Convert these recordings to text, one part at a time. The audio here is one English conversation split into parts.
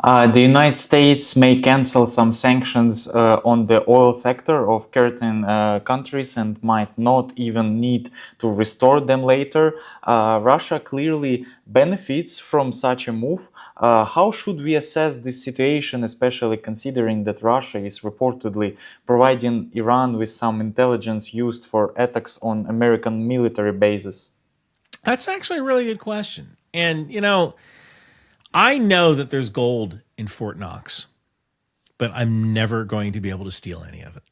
The United States may cancel some sanctions on the oil sector of certain countries and might not even need to restore them later. Russia clearly benefits from such a move. How should we assess this situation, especially considering that Russia is reportedly providing Iran with some intelligence used for attacks on American military bases? That's actually a really good question. And, I know that there's gold in Fort Knox, but I'm never going to be able to steal any of it.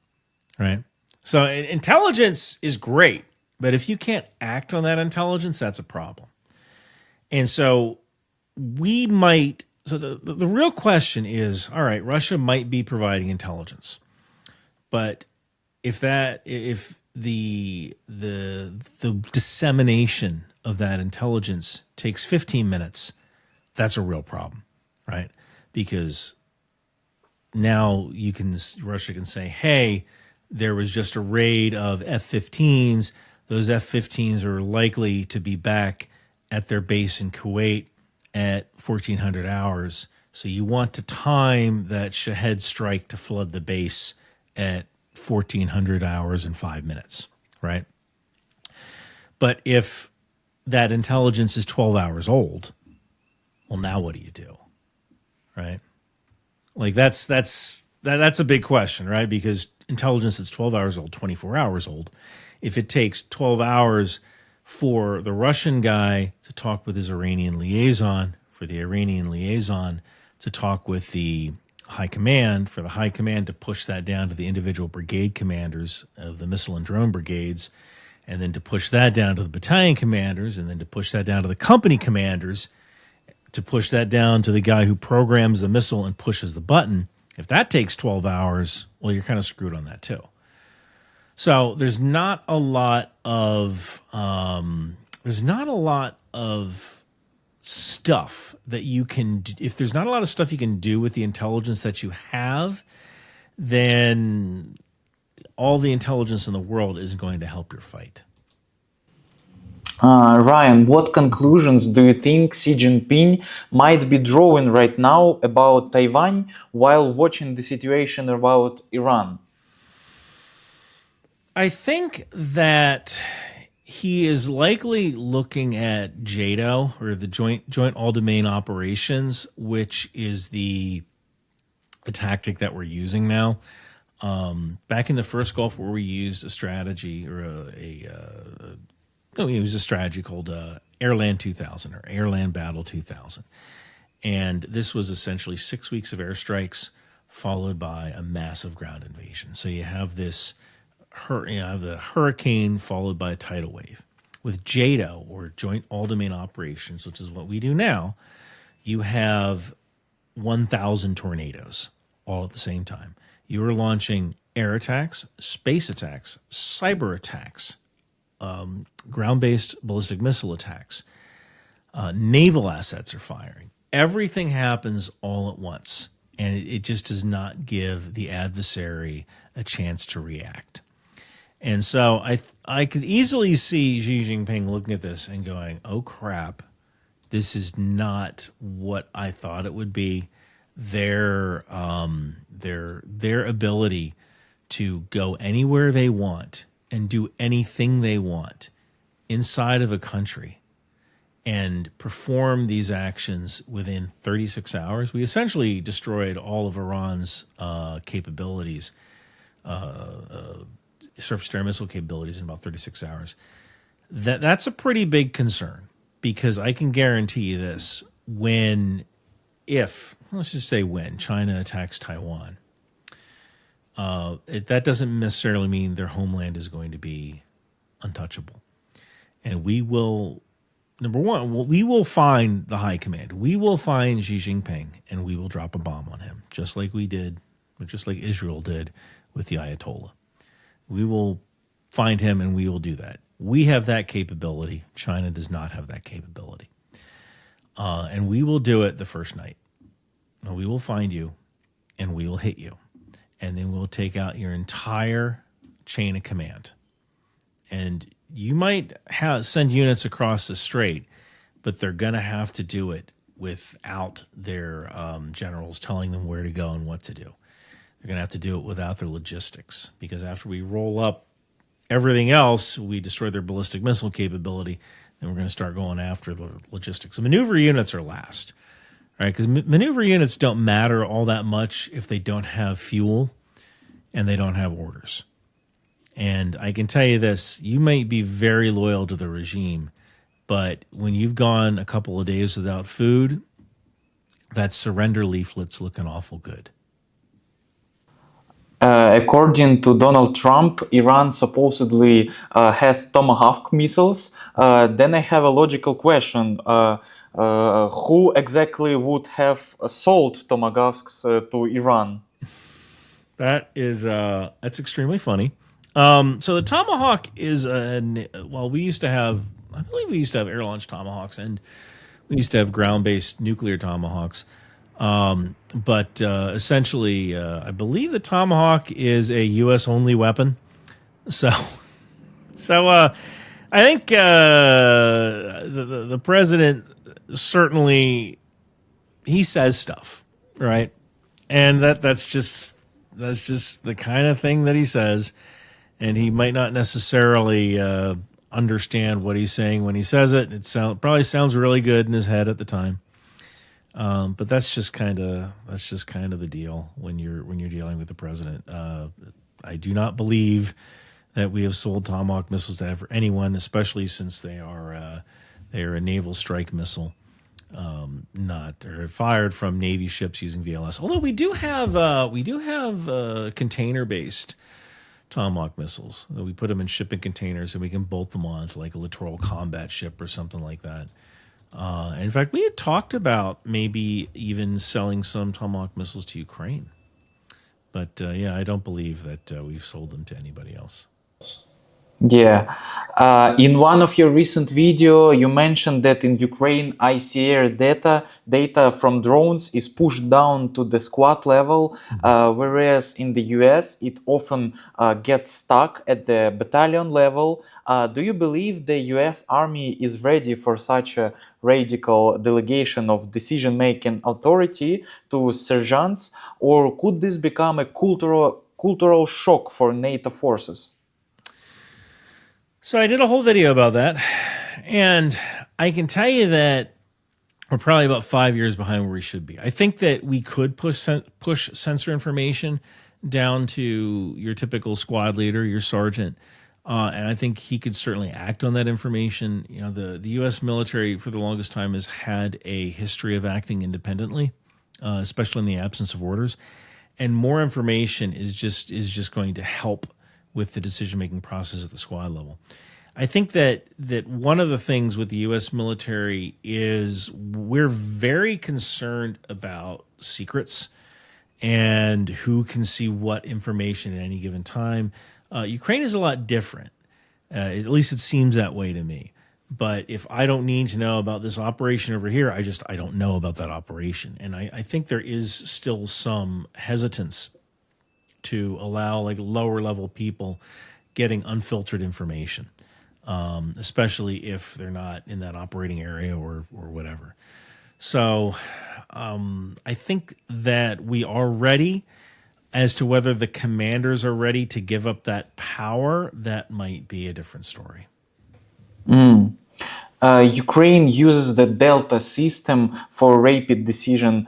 Right. So intelligence is great, but if you can't act on that intelligence, that's a problem. And so we might. So the real question is, all right, Russia might be providing intelligence, but if the dissemination of that intelligence takes 15 minutes, that's a real problem, right? Because now Russia can say, hey, there was just a raid of F-15s. Those F-15s are likely to be back at their base in Kuwait at 1400 hours. So you want to time that Shahed strike to flood the base at 1400 hours and 5 minutes, right? But if that intelligence is 12 hours old, well, now what do you do, right? Like that's a big question, right? Because intelligence that's 12 hours old, 24 hours old, if it takes 12 hours for the Russian guy to talk with his Iranian liaison, for the Iranian liaison to talk with the high command, for the high command to push that down to the individual brigade commanders of the missile and drone brigades, and then to push that down to the battalion commanders, and then to push that down to the company commanders, to push that down to the guy who programs the missile and pushes the button. If that takes 12 hours, well, you're kind of screwed on that too. So there's not a lot of stuff that you can. If there's not a lot of stuff you can do with the intelligence that you have, then all the intelligence in the world isn't going to help your fight. Ryan, what conclusions do you think Xi Jinping might be drawing right now about Taiwan while watching the situation about Iran? I think that he is likely looking at JADO, or the Joint All Domain Operations, which is the tactic that we're using now. Back in the first Gulf War, we used a strategy or it was a strategy called Airland 2000 or Airland Battle 2000. And this was essentially 6 weeks of airstrikes followed by a massive ground invasion. So you have this, the hurricane followed by a tidal wave. With JADO, or Joint All Domain Operations, which is what we do now, you have 1,000 tornadoes all at the same time. You are launching air attacks, space attacks, cyber attacks, ground-based ballistic missile attacks. Naval assets are firing. Everything happens all at once, and it just does not give the adversary a chance to react. And so I could easily see Xi Jinping looking at this and going, "Oh crap, this is not what I thought it would be." Their ability to go anywhere they want and do anything they want inside of a country and perform these actions within 36 hours. We essentially destroyed all of Iran's capabilities, surface-to-air missile capabilities, in about 36 hours. That's a pretty big concern, because I can guarantee you this: let's just say when China attacks Taiwan, that doesn't necessarily mean their homeland is going to be untouchable. And we will, number one, we will find the high command. We will find Xi Jinping, and we will drop a bomb on him, just like Israel did with the Ayatollah. We will find him, and we will do that. We have that capability. China does not have that capability. And we will do it the first night. We will find you, and we will hit you. And then we'll take out your entire chain of command. And you might send units across the strait, but they're going to have to do it without their generals telling them where to go and what to do. They're going to have to do it without their logistics, because after we roll up everything else, we destroy their ballistic missile capability, and we're going to start going after the logistics. So maneuver units are last, right? Because maneuver units don't matter all that much if they don't have fuel and they don't have orders. And I can tell you this, you might be very loyal to the regime, but when you've gone a couple of days without food, that surrender leaflet's looking awful good. According to Donald Trump, Iran supposedly has Tomahawk missiles. Then I have a logical question. Who exactly would have sold Tomahawks to Iran? That's extremely funny. So the Tomahawk is we used to have, I believe we used to have air-launched Tomahawks, and we used to have ground-based nuclear Tomahawks. But essentially, I believe the Tomahawk is a U.S. only weapon. So I think the president certainly, he says stuff, right? And that's just the kind of thing that he says, and he might not necessarily understand what he's saying when he says it. Probably sounds really good in his head at the time. But that's just kind of the deal when you're dealing with the president. I do not believe that we have sold Tomahawk missiles to anyone, especially since they are a naval strike missile, or fired from Navy ships using VLS. Although we do have container based Tomahawk missiles. We put them in shipping containers and we can bolt them onto like a littoral combat ship or something like that. In fact, we had talked about maybe even selling some Tomahawk missiles to Ukraine. But I don't believe that we've sold them to anybody else. Yeah. In one of your recent video, you mentioned that in Ukraine, ICR data from drones is pushed down to the squad level, whereas in the US, it often gets stuck at the battalion level. Do you believe the US Army is ready for such a radical delegation of decision-making authority to sergeants, or could this become a cultural shock for NATO forces? So I did a whole video about that, and I can tell you that we're probably about 5 years behind where we should be. I think that we could push sensor information down to your typical squad leader, your sergeant, and I think he could certainly act on that information. You know, the U.S. military for the longest time has had a history of acting independently, especially in the absence of orders, and more information is just going to help with the decision-making process at the squad level. I think that one of the things with the U.S. military is we're very concerned about secrets and who can see what information at any given time. Ukraine is a lot different. At least it seems that way to me. But if I don't need to know about this operation over here, I don't know about that operation. And I think there is still some hesitance to allow like lower level people getting unfiltered information, especially if they're not in that operating area or whatever. So I think that we are ready. As to whether the commanders are ready to give up that power, that might be a different story. Ukraine uses the Delta system for rapid decision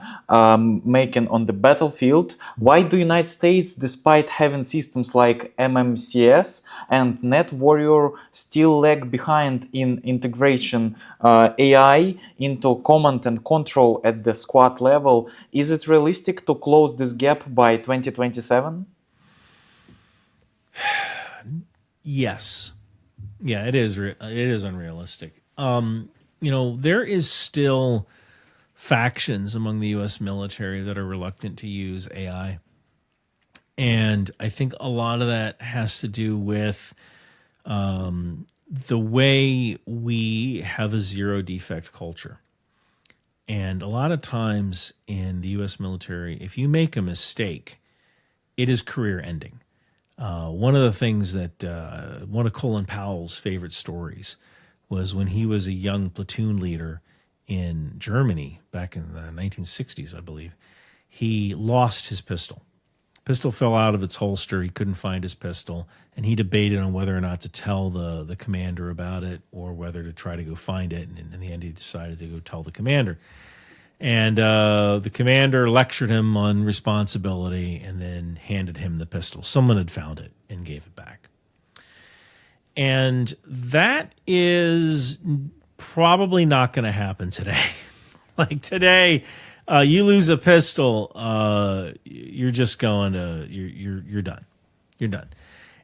making on the battlefield. Why do United States, despite having systems like MMCS and Net Warrior, still lag behind in integration AI into command and control at the squad level? Is it realistic to close this gap by 2027? Yes. Yeah, it is. It is unrealistic. There is still factions among the U.S. military that are reluctant to use AI. And I think a lot of that has to do with the way we have a zero defect culture. And a lot of times in the U.S. military, if you make a mistake, it is career ending. One of the things that one of Colin Powell's favorite stories was when he was a young platoon leader in Germany back in the 1960s, I believe. He lost his pistol. Pistol fell out of its holster. He couldn't find his pistol, and he debated on whether or not to tell the commander about it or whether to try to go find it. And in the end, he decided to go tell the commander. And the commander lectured him on responsibility and then handed him the pistol. Someone had found it and gave it back. And that is probably not going to happen today. Like today, you lose a pistol, you're just going to you're done. You're done.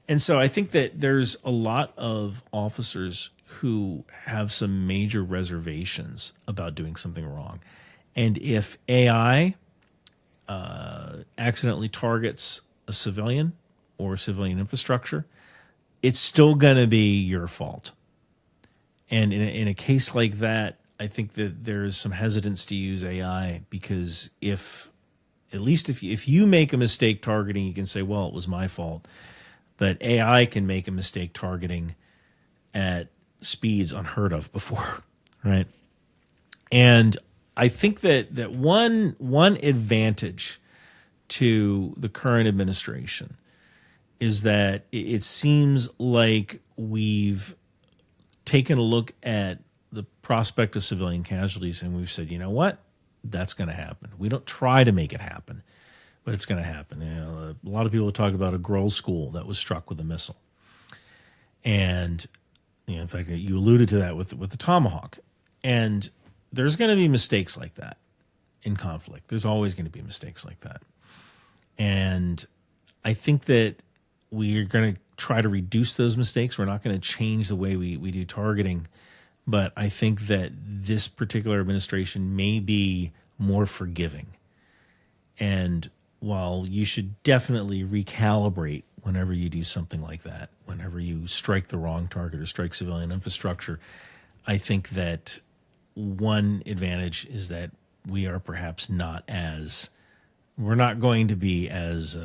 And so I think that there's a lot of officers who have some major reservations about doing something wrong. And if AI accidentally targets a civilian or civilian infrastructure, it's still going to be your fault. And in a case like that, I think that there is some hesitance to use AI because if you make a mistake targeting, you can say, well, it was my fault. But AI can make a mistake targeting at speeds unheard of before, right? And I think that one advantage to the current administration is that it seems like we've taken a look at the prospect of civilian casualties and we've said, you know what, that's going to happen. We don't try to make it happen, but it's going to happen. You know, a lot of people talk about a girls' school that was struck with a missile, and you know, in fact, you alluded to that with the Tomahawk, and there's going to be mistakes like that in conflict. There's always going to be mistakes like that. And I think that we are going to try to reduce those mistakes. We're not going to change the way we do targeting. But I think that this particular administration may be more forgiving. And while you should definitely recalibrate whenever you do something like that, whenever you strike the wrong target or strike civilian infrastructure, I think that one advantage is that we are perhaps we're not going to be as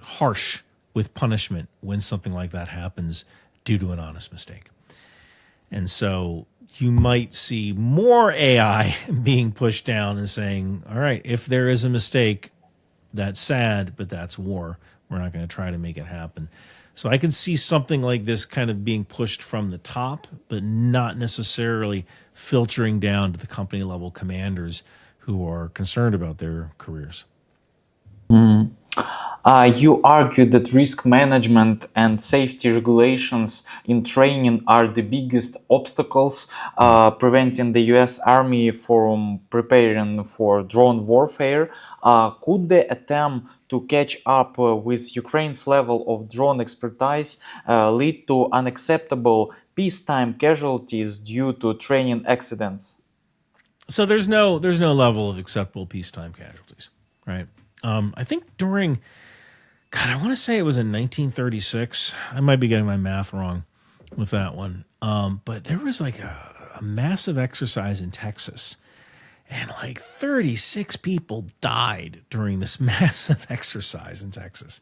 harsh with punishment when something like that happens due to an honest mistake. And so you might see more AI being pushed down and saying, all right, if there is a mistake, that's sad, but that's war. We're not going to try to make it happen. So I can see something like this kind of being pushed from the top, but not necessarily filtering down to the company level commanders who are concerned about their careers. You argued that risk management and safety regulations in training are the biggest obstacles preventing the US Army from preparing for drone warfare. Could the attempt to catch up with Ukraine's level of drone expertise lead to unacceptable peacetime casualties due to training accidents? So there's no level of acceptable peacetime casualties, right? I think during, God, I want to say it was in 1936. I might be getting my math wrong with that one. But there was like a massive exercise in Texas, and like 36 people died during this massive exercise in Texas.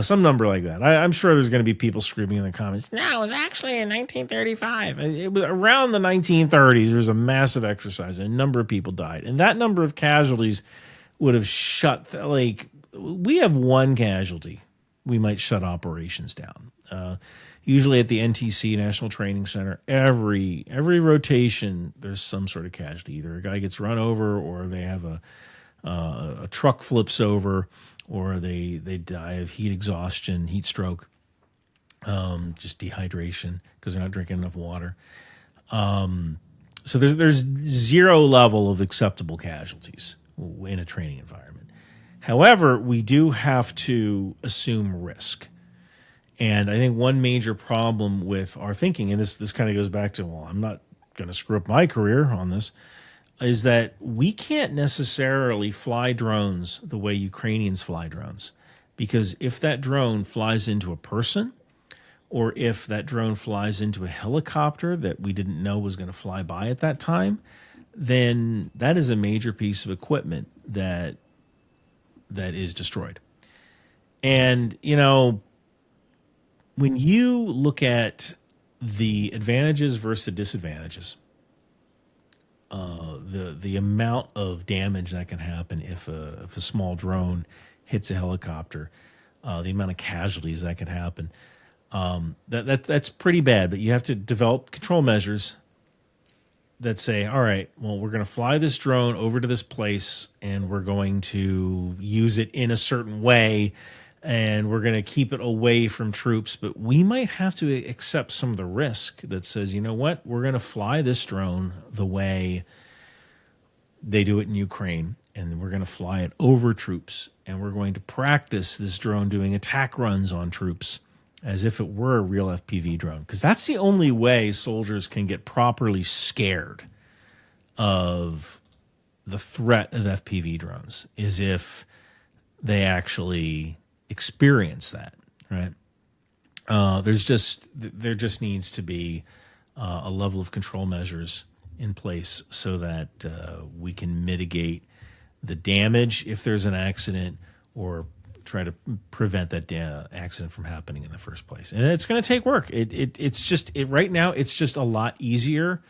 Some number like that. I'm sure there's going to be people screaming in the comments, no, it was actually in 1935. It was around the 1930s. There was a massive exercise, and a number of people died. And that number of casualties would have shut, we have one casualty, we might shut operations down. Usually at the NTC, National Training Center, every rotation, there's some sort of casualty. Either a guy gets run over, or they have a truck flips over, or they die of heat exhaustion, heat stroke, just dehydration because they're not drinking enough water. So there's zero level of acceptable casualties in a training environment. However, we do have to assume risk. And I think one major problem with our thinking, and this kind of goes back to, well, I'm not going to screw up my career on this, is that we can't necessarily fly drones the way Ukrainians fly drones. Because if that drone flies into a person, or if that drone flies into a helicopter that we didn't know was going to fly by at that time, then that is a major piece of equipment that is destroyed. And, you know, when you look at the advantages versus the disadvantages the amount of damage that can happen if a small drone hits a helicopter, the amount of casualties that can happen, that's pretty bad. But you have to develop control measures that say, all right, well, we're going to fly this drone over to this place and we're going to use it in a certain way and we're going to keep it away from troops. But we might have to accept some of the risk that says, you know what, we're going to fly this drone the way they do it in Ukraine, and we're going to fly it over troops, and we're going to practice this drone doing attack runs on troops as if it were a real FPV drone. Because that's the only way soldiers can get properly scared of the threat of FPV drones, is if they actually experience that, right? There just needs to be a level of control measures in place so that we can mitigate the damage if there's an accident, or try to prevent that accident from happening in the first place. And it's going to take work. Right now, it's just a lot easier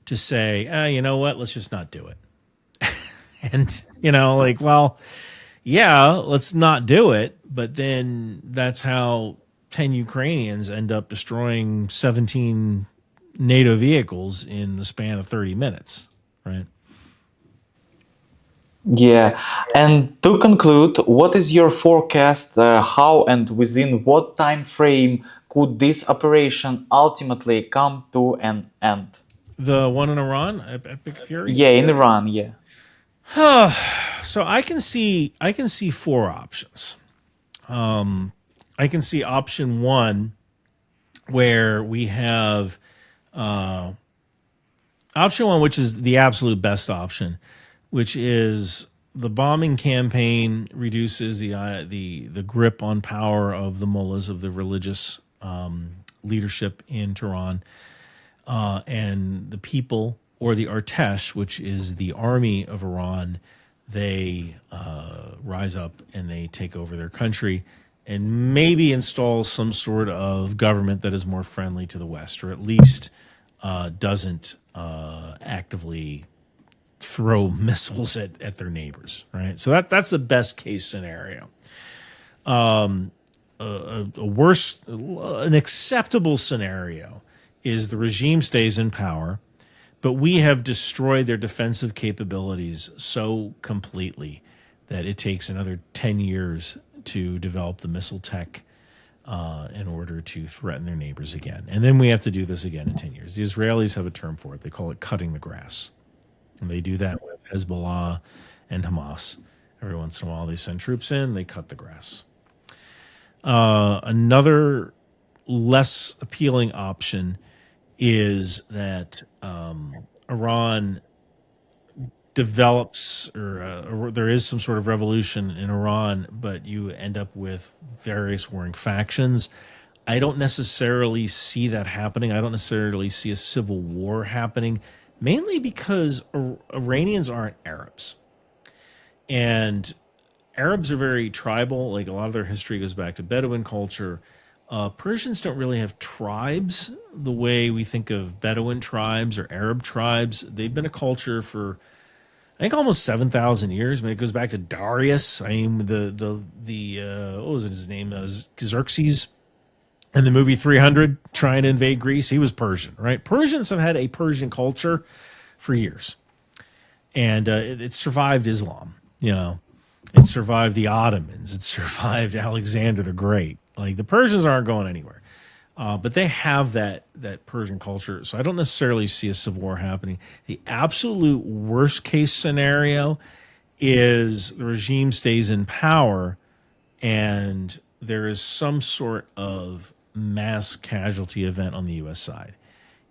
to say, you know what, let's just not do it. And, well, yeah, let's not do it. But then that's how 10 Ukrainians end up destroying 17 NATO vehicles in the span of 30 minutes, right? Yeah, and to conclude, what is your forecast? How and within what time frame could this operation ultimately come to an end? The one in Iran, Epic Fury. Yeah, in Iran. Yeah. So I can see four options. I can see option one, where we have option one, which is the absolute best option, which is the bombing campaign reduces the grip on power of the mullahs, of the religious leadership in Tehran, and the people, or the Artesh, which is the army of Iran. They rise up and they take over their country and maybe install some sort of government that is more friendly to the West, or at least doesn't actively throw missiles at their neighbors, right? So that's the best case scenario. An acceptable scenario is the regime stays in power, but we have destroyed their defensive capabilities so completely that it takes another 10 years to develop the missile tech in order to threaten their neighbors again. And then we have to do this again in 10 years. The Israelis have a term for it. They call it cutting the grass. And they do that with Hezbollah and Hamas. Every once in a while they send troops in, they cut the grass. Another less appealing option is that Iran develops, or there is some sort of revolution in Iran, but you end up with various warring factions. I don't necessarily see that happening. I don't necessarily see a civil war happening, mainly because Iranians aren't Arabs. And Arabs are very tribal. Like, a lot of their history goes back to Bedouin culture. Persians don't really have tribes the way we think of Bedouin tribes or Arab tribes. They've been a culture for, I think, almost 7,000 years. I mean, it goes back to Darius. I mean, what was it, his name? Xerxes. In the movie 300, trying to invade Greece, he was Persian, right? Persians have had a Persian culture for years. And it survived Islam, It survived the Ottomans. It survived Alexander the Great. Like, the Persians aren't going anywhere. But they have that Persian culture. So I don't necessarily see a civil war happening. The absolute worst case scenario is the regime stays in power and there is some sort of mass casualty event on the U.S. side.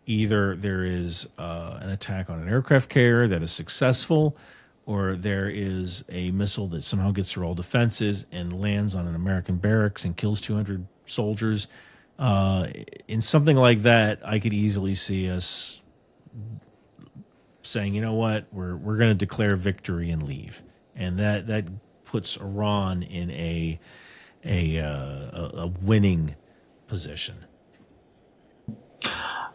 Either there is an attack on an aircraft carrier that is successful, or there is a missile that somehow gets through all defenses and lands on an American barracks and kills 200 soldiers. In something like that, I could easily see us saying, you know what, we're going to declare victory and leave. And that puts Iran in a winning position.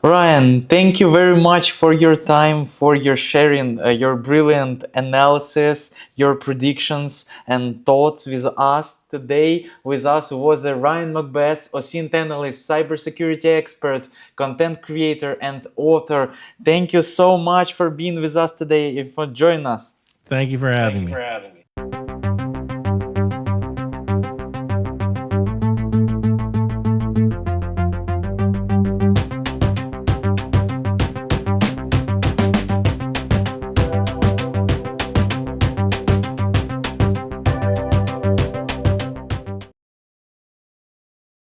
Ryan, thank you very much for your time, for your sharing, your brilliant analysis, your predictions and thoughts with us today. With us was Ryan McBeth, OSINT analyst, cybersecurity expert, content creator, and author. Thank you so much for being with us today and for joining us. Thank you for having me.